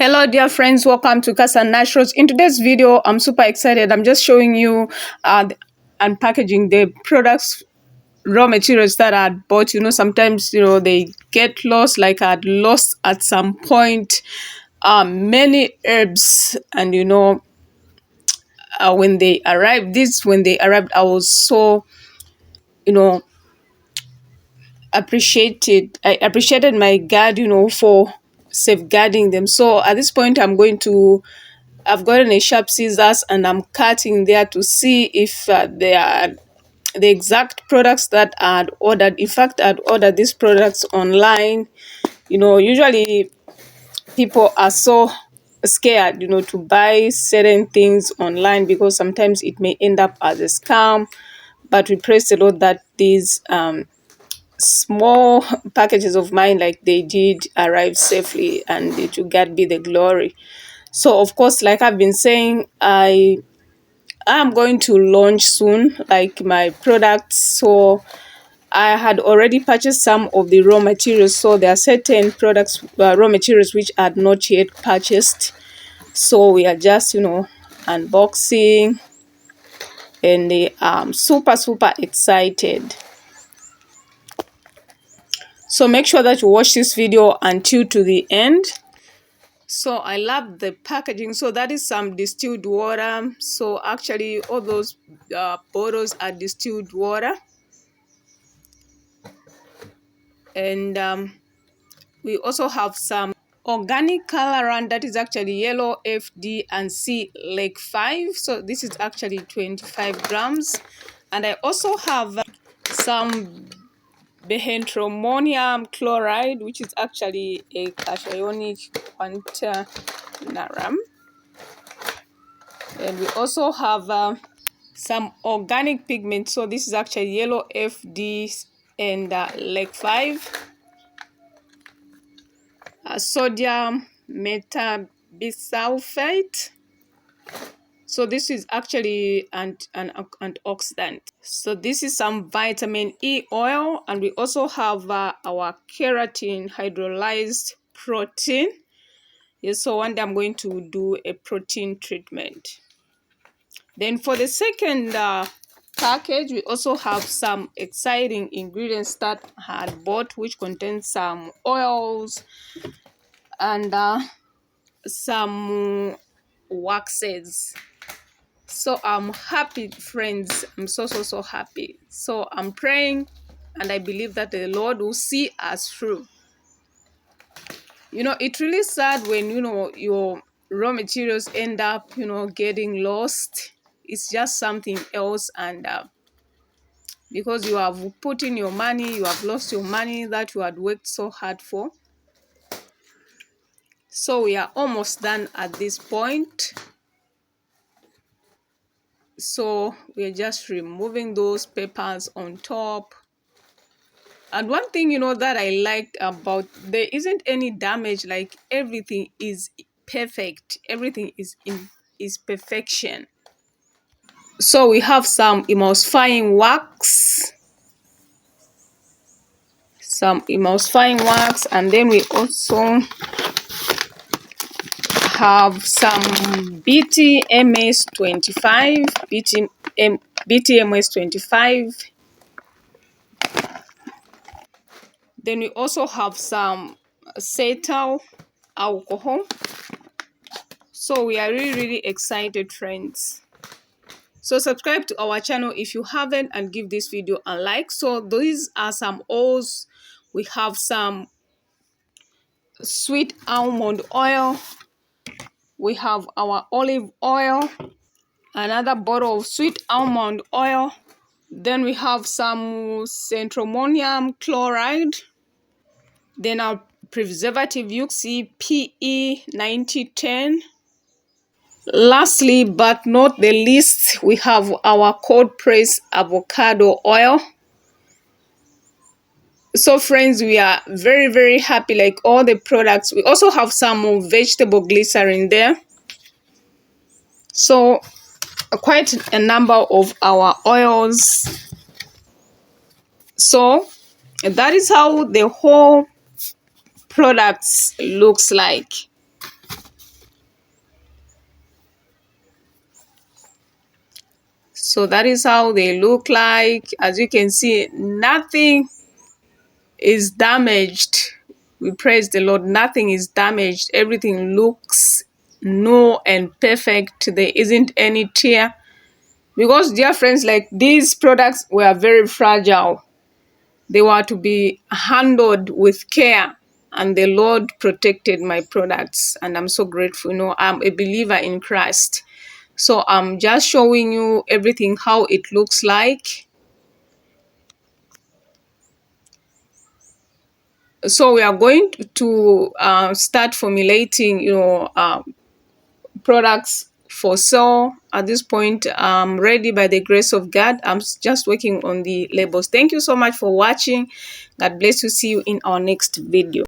Hello dear friends, welcome to Cassia Naturals. In today's video, I'm super excited. I'm just showing you unpackaging the products, raw materials that I had bought. Sometimes they get lost, like I had lost at some point many herbs. And when they arrived, I was so you know I appreciated my God, for safeguarding them. So at this point, I've gotten a sharp scissors and I'm cutting there to see if they are the exact products that I had ordered. In fact, I'd ordered these products online. Usually people are so scared, to buy certain things online because sometimes it may end up as a scam. But we praise the Lord that these small packages of mine, like they did arrive safely, and to God be the glory. So of course, like I've been saying, I'm going to launch soon, like my products. So I had already purchased some of the raw materials. So there are certain products, raw materials, which I had not yet purchased. So we are just, unboxing, and I'm super excited. So make sure that you watch this video until to the end. So I love the packaging. So that is some distilled water. So actually all those bottles are distilled water. And we also have some organic colorant that is actually yellow FD and C like 5. So this is actually 25 grams. And I also have some behenthromonium chloride, which is actually a cationic quaternary. And we also have some organic pigment. So this is actually yellow FD and like 5. Sodium metabisulfite. So this is actually an antioxidant. So this is some vitamin E oil, and we also have our keratin hydrolyzed protein. Yes, so one day I'm going to do a protein treatment. Then for the second package, we also have some exciting ingredients that I had bought, which contains some oils and some waxes. So I'm happy, friends. I'm so happy. So I'm praying, and I believe that the Lord will see us through. It's really sad when your raw materials end up getting lost. It's just something else. And because you have put in your money, you have lost your money that you had worked so hard for. So we are almost done at this point. So we're just removing those papers on top. And one thing that I liked about, there isn't any damage. Like everything is perfect. Everything is perfection. So we have some emulsifying wax. And then we also have some BTMS 25. BTMS 25. Then we also have some cetyl alcohol. So we are really excited, friends. So subscribe to our channel if you haven't, and give this video a like. So these are some oils. We have some sweet almond oil. We have our olive oil. Another bottle of sweet almond oil. Then we have some centromonium chloride. Then our preservative UC PE 9010. Lastly, but not the least, we have our cold pressed avocado oil. So friends, we are very happy, like all the products. We also have some vegetable glycerin there. So quite a number of our oils. So that is how the whole products looks like. So that is how they look like. As you can see, nothing is damaged. We praise the Lord. Nothing is damaged. Everything looks new and perfect. There isn't any tear. Because, dear friends, like these products were very fragile. They were to be handled with care. And the Lord protected my products. And I'm so grateful. I'm a believer in Christ. So I'm just showing you everything, how it looks like. So we are going to start formulating, products for sale. At this point, I'm ready by the grace of God. I'm just working on the labels. Thank you so much for watching. God bless you. See you in our next video.